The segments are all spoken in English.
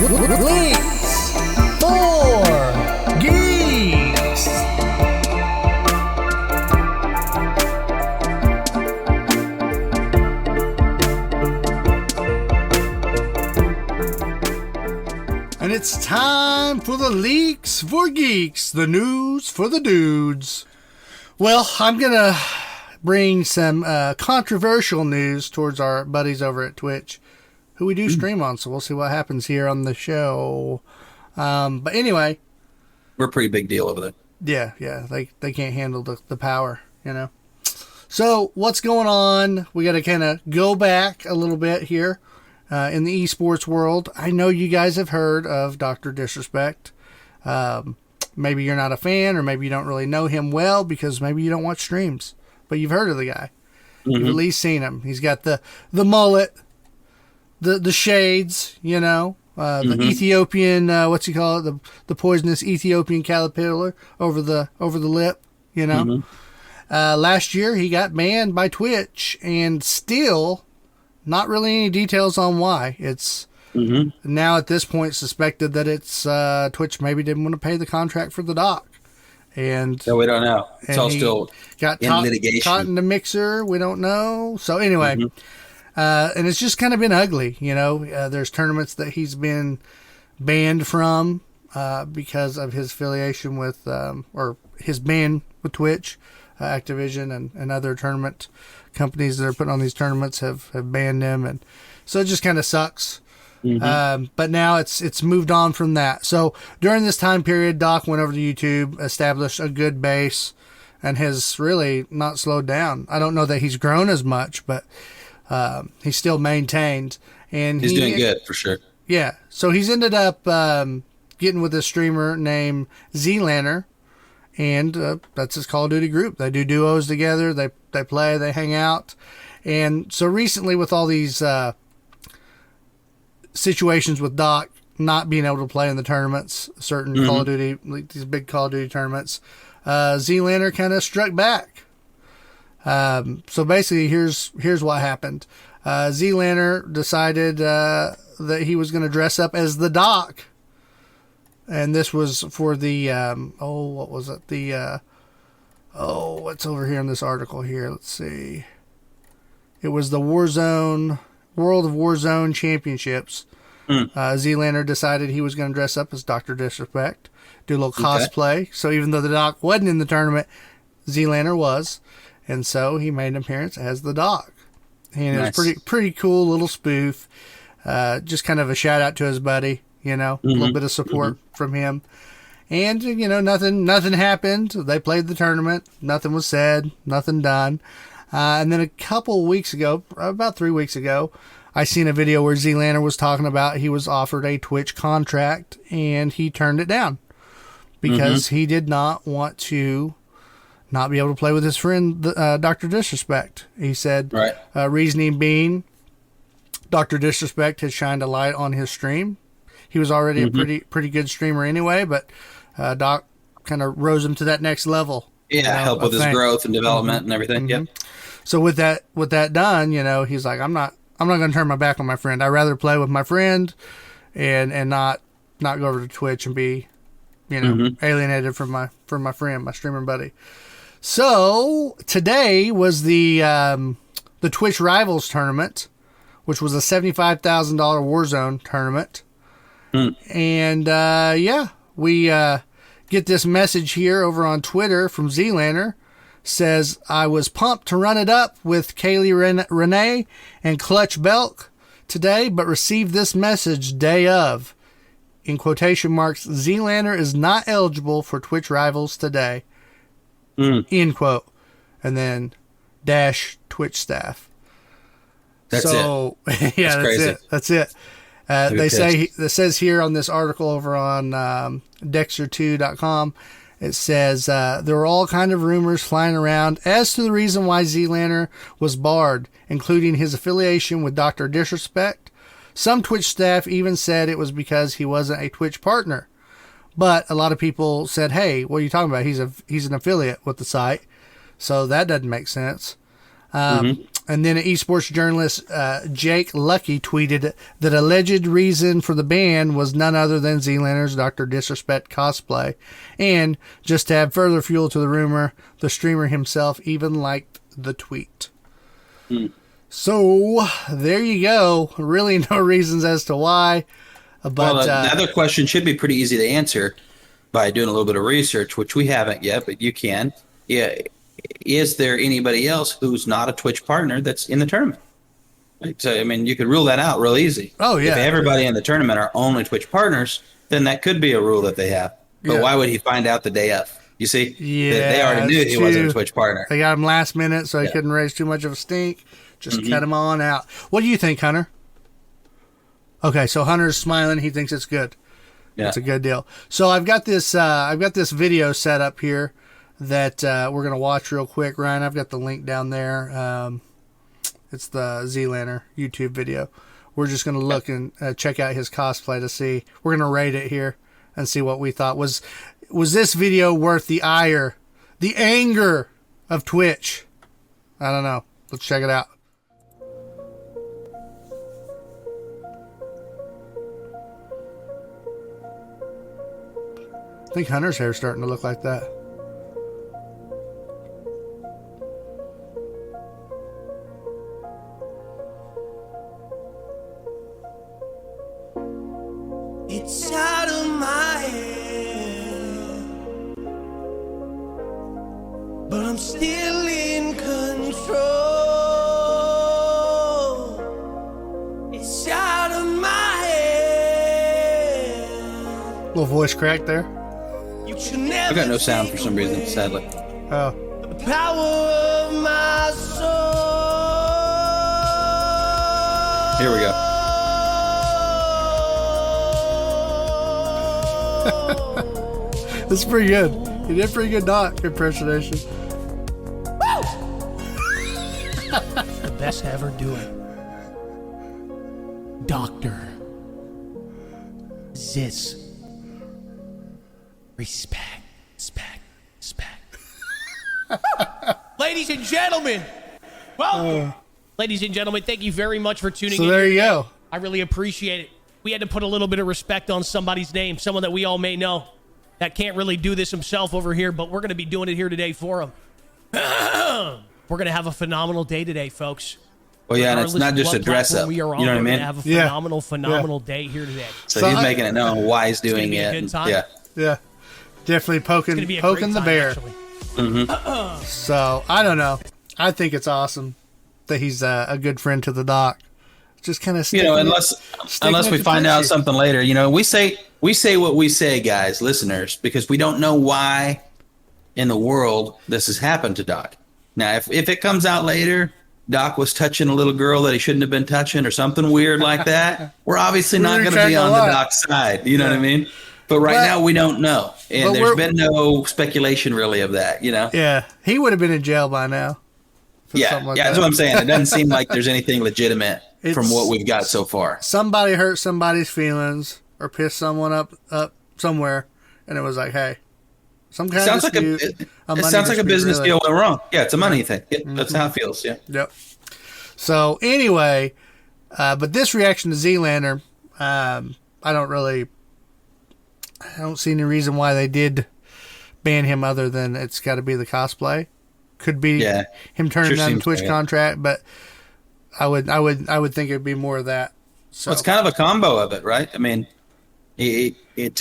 Leaks for Geeks. And it's time for the Leaks for Geeks, the news for the dudes. Well, I'm going to bring some controversial news towards our buddies over at Twitch, who we do stream on, so we'll see what happens here on the show. But anyway. We're a pretty big deal over there. Yeah, they can't handle the power, you know. So, what's going on? We got to kind of go back a little bit here in the esports world. I know you guys have heard of Dr. Disrespect. Maybe you're not a fan, or maybe you don't really know him well because maybe you don't watch streams. But you've heard of the guy. Mm-hmm. You've at least seen him. He's got the mullet, the shades, you know, the Ethiopian, what's he call it? The poisonous Ethiopian caterpillar over the lip, you know. Mm-hmm. Last year he got banned by Twitch, and still not really any details on why. It's now at this point suspected that it's Twitch maybe didn't want to pay the contract for the doc. And no, we don't know. It's all still got in litigation. Caught in the mixer. We don't know. So anyway, and it's just kind of been ugly. You know, there's tournaments that he's been banned from because of his affiliation with, or his ban with Twitch, Activision, and other tournament companies that are putting on these tournaments have banned him, and so it just kind of sucks. But now it's moved on from that. So during this time period, Doc went over to YouTube, established a good base, and has really not slowed down. I don't know that he's grown as much, but he's still maintained. And he's doing good for sure. Yeah. So he's ended up getting with a streamer named Zlaner, and that's his Call of Duty group. They do duos together. They play. They hang out. And so recently, with all these situations with Doc not being able to play in the tournaments, certain Call of Duty, like these big Call of Duty tournaments, Zlaner kind of struck back. So basically, here's what happened. Zlaner decided that he was going to dress up as the Doc, and this was for the what was it? The what's over here in this article here? Let's see. It was the Warzone. World of Warzone Championships. Zlaner decided he was going to dress up as Dr. Disrespect, do a little cosplay. So even though the Doc wasn't in the tournament, Zlaner was, and so he made an appearance as the Doc. And it was pretty cool little spoof. Just kind of a shout out to his buddy, you know, a little bit of support from him. And you know, nothing happened. They played the tournament. Nothing was said. Nothing done. And then a couple weeks ago, about 3 weeks ago, I seen a video where Zlaner was talking about he was offered a Twitch contract and he turned it down because he did not want to not be able to play with his friend, Dr. Disrespect. He said, reasoning being, Dr. Disrespect has shined a light on his stream. He was already a pretty good streamer anyway, but Doc kind of rose him to that next level. Yeah, you know, help with his growth and development and everything. Yep. So with that done, you know, he's like, I'm not going to turn my back on my friend. I'd rather play with my friend and not go over to Twitch and be, you know, alienated from my friend, my streamer buddy. So today was the Twitch Rivals tournament, which was a $75,000 Warzone tournament. And we get this message here over on Twitter from Zlaner. Says, I was pumped to run it up with Kaylee Renee and Clutch Belk today, but received this message day of, in quotation marks, Zlaner is not eligible for Twitch Rivals today. End quote. And then dash Twitch staff. That's it. Yeah, that's it. It says here on this article over on Dexter2.com, it says there were all kind of rumors flying around as to the reason why Zlaner was barred, including his affiliation with Dr. Disrespect. Some Twitch staff even said it was because he wasn't a Twitch partner. But a lot of people said, hey, what are you talking about? He's an affiliate with the site. So that doesn't make sense. And And then esports journalist Jake Lucky tweeted that alleged reason for the ban was none other than Zlaner's Dr. Disrespect cosplay. And just to add further fuel to the rumor, the streamer himself even liked the tweet. So there you go. Really no reasons as to why. But well, the other question should be pretty easy to answer by doing a little bit of research, which we haven't yet, but you can. Yeah. Is there anybody else who's not a Twitch partner that's in the tournament? Right? So, I mean, you could rule that out real easy. Oh, yeah. If everybody in the tournament are only Twitch partners, then that could be a rule that they have. But why would he find out the day of? You see? Yeah, they already knew he wasn't a Twitch partner. They got him last minute, so he couldn't raise too much of a stink. Just cut him on out. What do you think, Hunter? Okay, so Hunter's smiling. He thinks it's good. Yeah. It's a good deal. So I've got this video set up here that we're going to watch real quick. Ryan, I've got the link down there. It's the Zlaner YouTube video. We're just going to look and check out his cosplay to see. We're going to rate it here and see what we thought. Was this video worth the ire, the anger of Twitch? I don't know. Let's check it out. I think Hunter's hair's starting to look like that. It's out of my head, but I'm still in control. It's out of my head. Little voice crack there. I got no sound for some reason, sadly. Oh. The power of my soul. Here we go. This is pretty good. You did pretty good Doc impersonation. The best ever doing. Doctor Ziz. Respect. Ladies and gentlemen, welcome. Ladies and gentlemen, thank you very much for tuning in. So there you go. I really appreciate it. We had to put a little bit of respect on somebody's name, someone that we all may know that can't really do this himself over here, but we're going to be doing it here today for him. We're going to have a phenomenal day today, folks. Well, yeah, and it's not just a dress up. You know what I mean? We're going to have a phenomenal day here today. So he's making it known why he's doing it. Yeah. Definitely poking the bear. So, I don't know. I think it's awesome that he's a good friend to the Doc. Just kind of, unless we find out something later, we say what we say, guys, listeners, because we don't know why in the world this has happened to Doc. Now, if it comes out later, Doc was touching a little girl that he shouldn't have been touching or something weird like that, we're obviously not going to be on the Doc's side. You know what I mean? But now we don't know. And there's been no speculation really of that, Yeah. He would have been in jail by now. That's what I'm saying. It doesn't seem like there's anything legitimate from what we've got so far. Somebody hurt somebody's feelings or pissed someone up somewhere, and it was like, hey, some kind of dispute. It sounds like a business deal went wrong. Yeah, it's a money thing. Yeah, that's how it feels. Yeah. Yep. So anyway, but this reaction to Zlaner, I don't see any reason why they did ban him other than it's got to be the cosplay. Could be him turning down the Twitch contract, but I would think it'd be more of that. So it's kind of a combo of it, right? I mean, to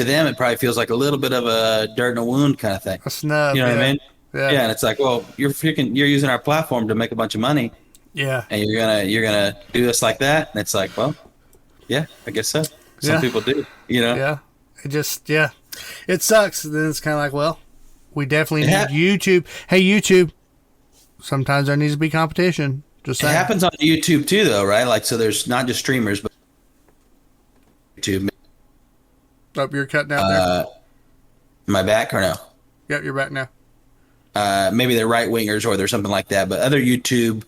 them it probably feels like a little bit of a dirt in a wound kind of thing. A snub. You know what I mean? Yeah. And it's like, well, you're using our platform to make a bunch of money. Yeah. And you're gonna do us like that, and it's like, well, yeah, I guess so. Some people do, Yeah. It sucks. And then it's kind of like, well, we definitely need YouTube. Hey, YouTube. Sometimes there needs to be competition. Just saying. It happens on YouTube too, though, right? Like, so there's not just streamers, but YouTube. Oh, you're cutting out there. Am I back or no? Yep, you're back now. Maybe they're right wingers or there's something like that, but other YouTube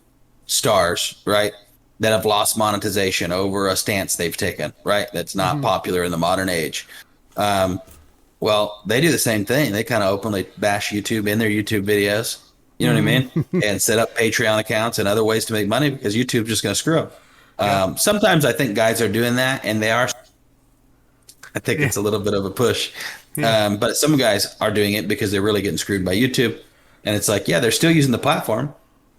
stars, right, that have lost monetization over a stance they've taken, right? That's not popular in the modern age. Well, they do the same thing. They kind of openly bash YouTube in their YouTube videos, You know what I mean? And set up Patreon accounts and other ways to make money because YouTube's just going to screw them. Sometimes I think guys are doing that, and they are. I think it's a little bit of a push. But some guys are doing it because they're really getting screwed by YouTube. And it's like, they're still using the platform.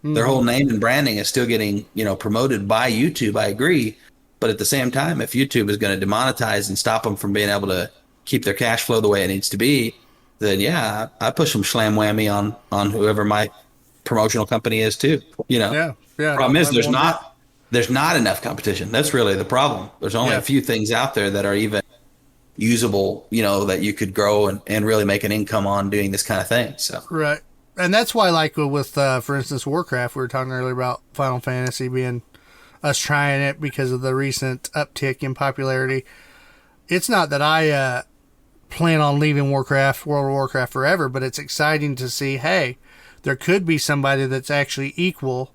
Their whole name and branding is still getting, promoted by YouTube. I agree. But at the same time, if YouTube is going to demonetize and stop them from being able to keep their cash flow the way it needs to be, then I push some slam whammy on whoever my promotional company is too. Problem is there's not enough competition. That's really the problem. There's only a few things out there that are even usable, that you could grow and really make an income on doing this kind of thing. So right. And that's why, like with, for instance, Warcraft, we were talking earlier about Final Fantasy being us trying it because of the recent uptick in popularity. It's not that I plan on leaving World of Warcraft forever, but it's exciting to see, hey, there could be somebody that's actually equal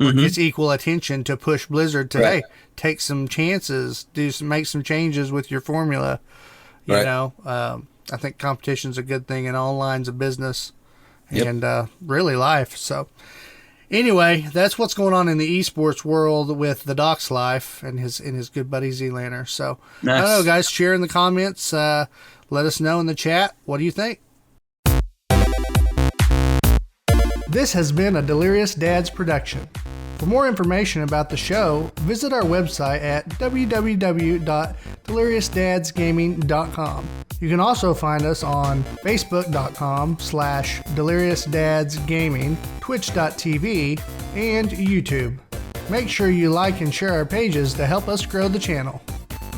or gets equal attention to push Blizzard to, hey, take some chances, make some changes with your formula. You know, I think competition's a good thing in all lines of business. And really life. So anyway, that's what's going on in the esports world with the Doc's life and his good buddy Zlaner. So nice. I don't know, guys, share in the comments. Let us know in the chat. What do you think? This has been a Delirious Dads production. For more information about the show, visit our website at www.deliriousdadsgaming.com. You can also find us on facebook.com/deliriousdadsgaming, twitch.tv, and YouTube. Make sure you like and share our pages to help us grow the channel.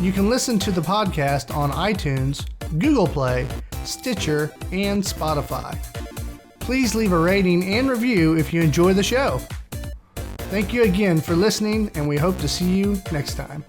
You can listen to the podcast on iTunes, Google Play, Stitcher, and Spotify. Please leave a rating and review if you enjoy the show. Thank you again for listening, and we hope to see you next time.